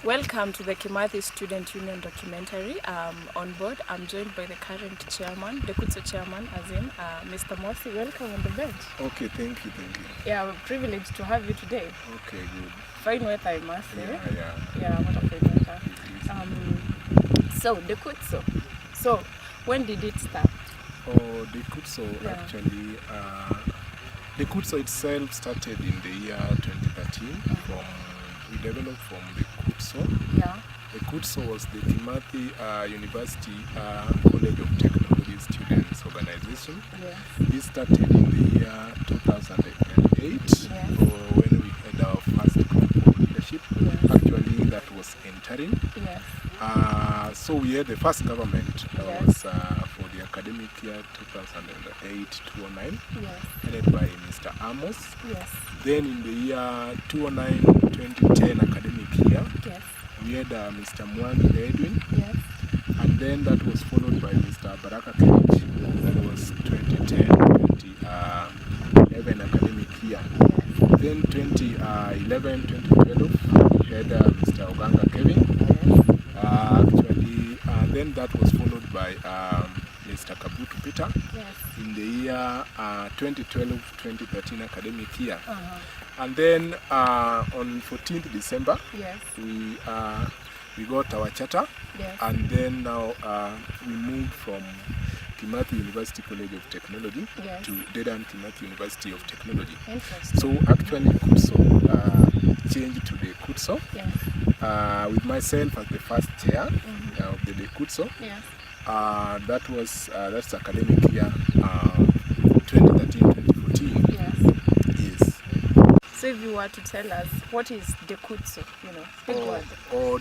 Welcome to the Kimathi Student Union documentary. On board, I'm joined by the current chairman, DeKUTSO chairman, as in Mr. Mosi. Welcome on the bench. Okay, thank you. Yeah, we're privileged to have you today. Okay, good. Fine weather, I must say. Yeah, what a fine weather. So, DeKUTSO. So, when did it start? Oh, DeKUTSO actually, DeKUTSO itself started in the year 2013. We developed from DeKUTSO. Yeah. DeKUTSO was the Kimathi University College of Technology Students Organization. Yes. This started in the year 2008 when we had our first group of leadership. Yes. Actually, that was interim. Yes. So we had the first government that was for the academic year 2008-2009, headed by Mr. Amos. Yes. Then in the year 2009-2010 academic year, we had Mr. Mwangi Edwin. Yes. And then that was followed by Mr. Baraka Kevich. That was 2010-2011 academic year. Yes. Then 2011-2012 we had Mr. Oganga Kevin. Then that was followed by Mr. Kabutu Peter in the year 2012-2013 academic year. And then on 14th December, we got our charter, and then now we moved from Kimathi University College of Technology to Dedan Kimathi University of Technology. So actually DeKUTSO changed to DeKUTSO with myself as the first chair of the DeKUTSO. That's academic year 2013-2014. Yes. So if you were to tell us, what is DeKUTSO? Big word.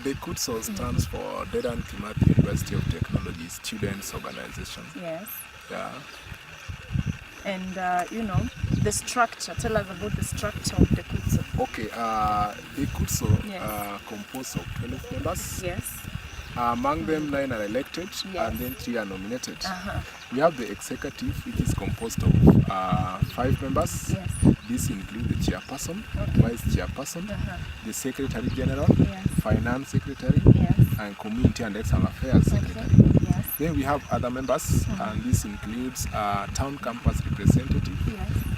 DeKUTSO stands for Dedan Kimathi University of Technology Students Organization. Yes. Yeah. And the structure. Tell us about the structure of DeKUTSO. Okay. DeKUTSO composed of 12 members. Yes. Among them, 9 are elected, and then 3 are nominated. We have the executive, which is composed of 5 members. Yes. This includes the chairperson, vice chairperson, the secretary general, finance secretary, and community and external affairs secretary. Then we have other members, and this includes town campus representative.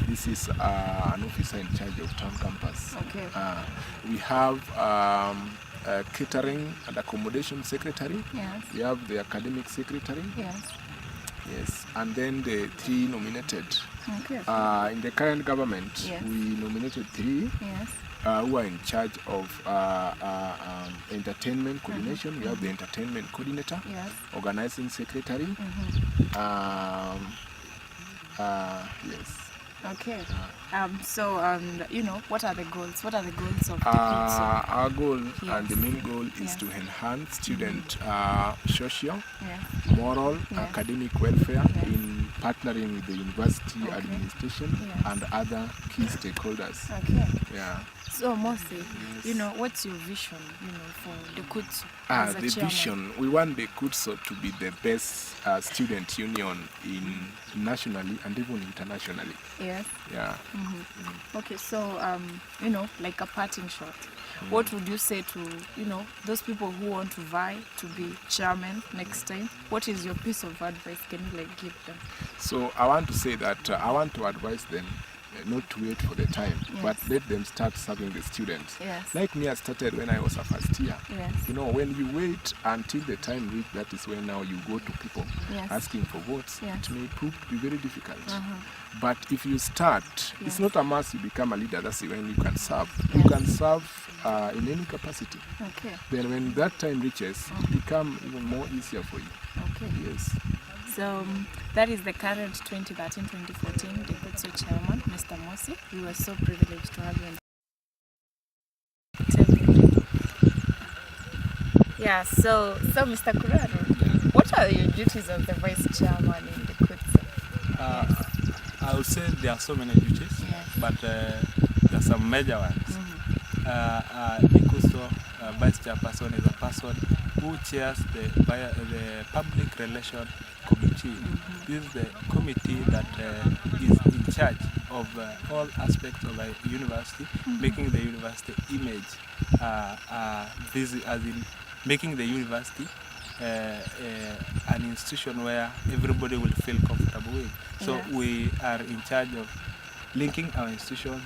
This is an officer in charge of town campus. We have catering and accommodation secretary. We have the academic secretary. Yes. And then the 3 nominated. In the current government, we nominated 3 who are in charge of entertainment coordination. We have the entertainment coordinator, organizing secretary. Okay. What are the goals? What are the goals of DeKUTSO? Our goal and the main goal is to enhance student social, moral, academic welfare in partnering with the university administration and other key stakeholders. So Mosi, what's your vision, for DeKUTSO? The vision, we want DeKUTSO to be the best student union nationally and even internationally. Okay, so like a parting shot, what would you say to those people who want to vie to be chairman next time? What is your piece of advice can you give them? So I want to say that I want to advise them not to wait for the time, but let them start serving the students. Like me, I started when I was a first year. When you wait until the time reach, that is when now you go to people asking for votes. It may prove to be very difficult. But if you start, it's not a must you become a leader. That's when you can serve. You can serve in any capacity. Then when that time reaches, it becomes even more easier for you. Yes. So that is the current 2013-2014 DeKUTSO chairman, Mr. Mosi. We were so privileged to have you. So Mr. Kuraro, what are your duties as the vice chairman in DeKUTSO? I would say there are so many duties, but there are some major ones. DeKUTSO vice chairperson is a person who chairs the public relation committee. This is the committee that is in charge of all aspects of a university, making the university image as in making the university an institution where everybody will feel comfortable with. So we are in charge of linking our institution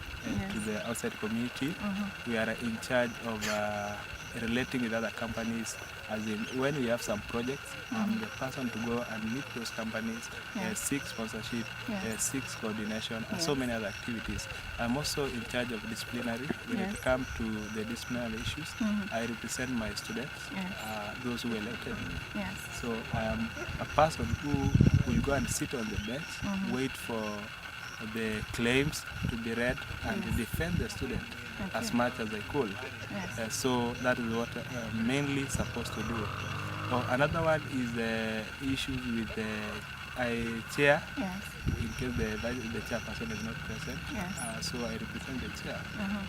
to the outside community. We are in charge of relating with other companies, as in when we have some projects, I'm the person to go and meet those companies, seek sponsorship, seek coordination, and so many other activities. I'm also in charge of disciplinary. When it comes to the disciplinary issues, I represent my students, those who elected me. So I am a person who will go and sit on the bench, wait for the claims to be read, and defend the student as much as I could. So that is what I'm mainly supposed to do. Another one is the issues with the chair, in case the chairperson is not present. So I represent the chair.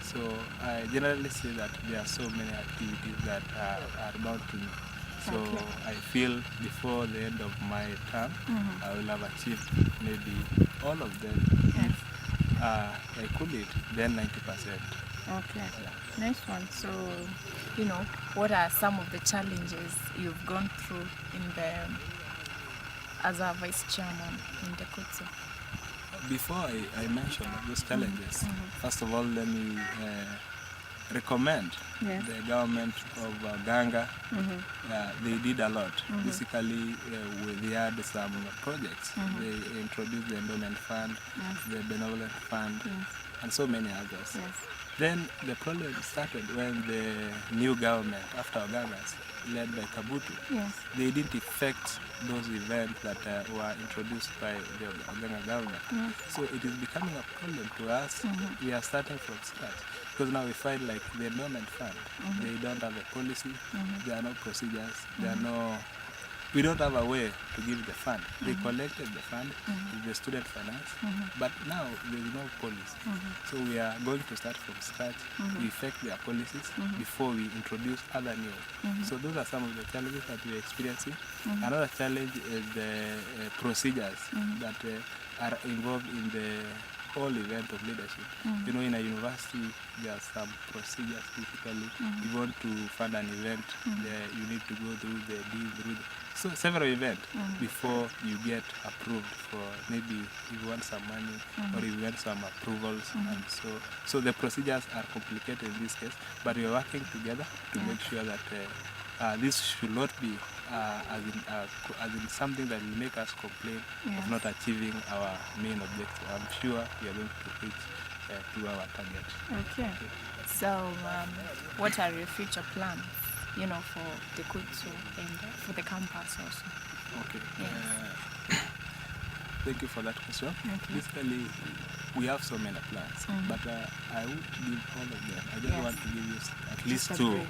So I generally say that there are so many activities that are bound to me. So I feel before the end of my term, I will have achieved maybe all of them. If I could it, then 90%. Okay, nice one. So, what are some of the challenges you've gone through as a vice chairman in DeKUTSO? Before I mention those challenges, first of all, let me recommend the government of Ganga. They did a lot. Basically, they had some projects. They introduced the endowment fund, the benevolent fund, and so many others. Then the problem started when the new government, after Ogagas, led by Kabutu, they didn't effect those events that were introduced by the Oganga government. So it is becoming a problem to us. We are starting from scratch. Because now we find like the endowment fund, they don't have a policy, there are no procedures, we don't have a way to give the fund. They collected the fund with the student finance, but now there is no policy. So we are going to start from scratch, we effect their policies before we introduce other new. So those are some of the challenges that we are experiencing. Another challenge is the procedures that are involved in the whole event of leadership. In a university, there are some procedures. Basically, you want to fund an event, you need to go through the deal, so several events before you get approved for maybe you want some money or you want some approvals, and so the procedures are complicated in this case. But we are working together to make sure that this should not be as in something that will make us complain of not achieving our main objective. I'm sure we are going to reach to our target. Okay. So, what are your future plans, for DeKUTSO and for the campus also? Okay. Thank you for that question. Basically, we have so many plans, but I won't give all of them. I just want to give you at least two.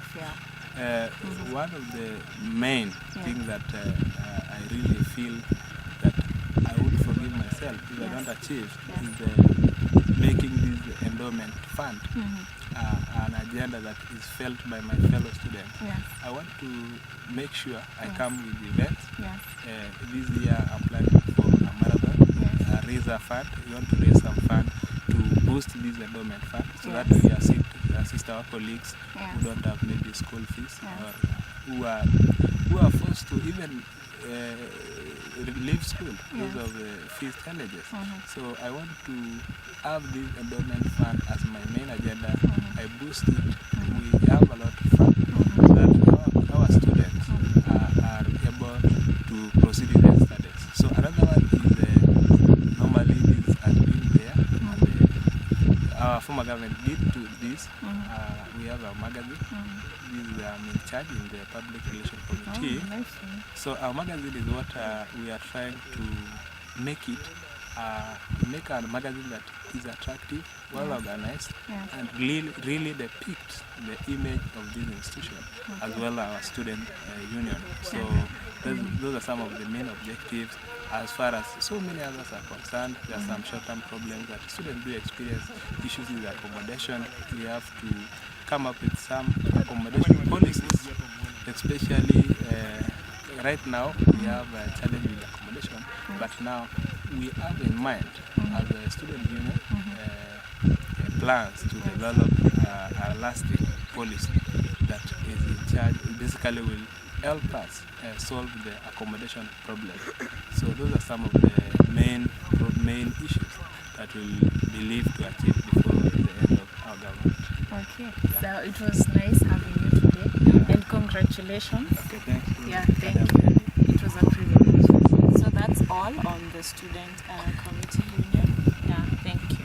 One of the main things that I really feel that I would forgive myself if I don't achieve is making this endowment fund an agenda that is felt by my fellow students. I want to make sure I come with events. This year I'm planning for a marathon, raise a fund. We want to raise some fund to boost this endowment fund so that we assist our colleagues who don't have maybe school fees or who are forced to even leave school because of fees challenges. So I want to have this endowment fund as my main agenda. I boost it. We have a lot of fun so that our students are able to proceed in their studies. So another one is normally this has been there. And, our former government did to this. We have a magazine. This is in charge in the public relations committee. So our magazine is what we are trying to make it. Make a magazine that is attractive, well organized, and really depicts the image of this institution as well as our student union. So those are some of the main objectives. As far as so many others are concerned, there are some short-term problems that students do experience, issues with accommodation. We have to come up with some accommodation policies, especially right now we have a challenge with accommodation, but now we have in mind as a student union plans to develop a lasting policy that is in charge, basically will help us solve the accommodation problem. So those are some of the main issues that we'll believe to achieve before the end of our government. Okay, so it was nice having you today, and congratulations. Okay, thank you. Yeah, thank you. It was a privilege. So that's all on the student committee union. Yeah, thank you.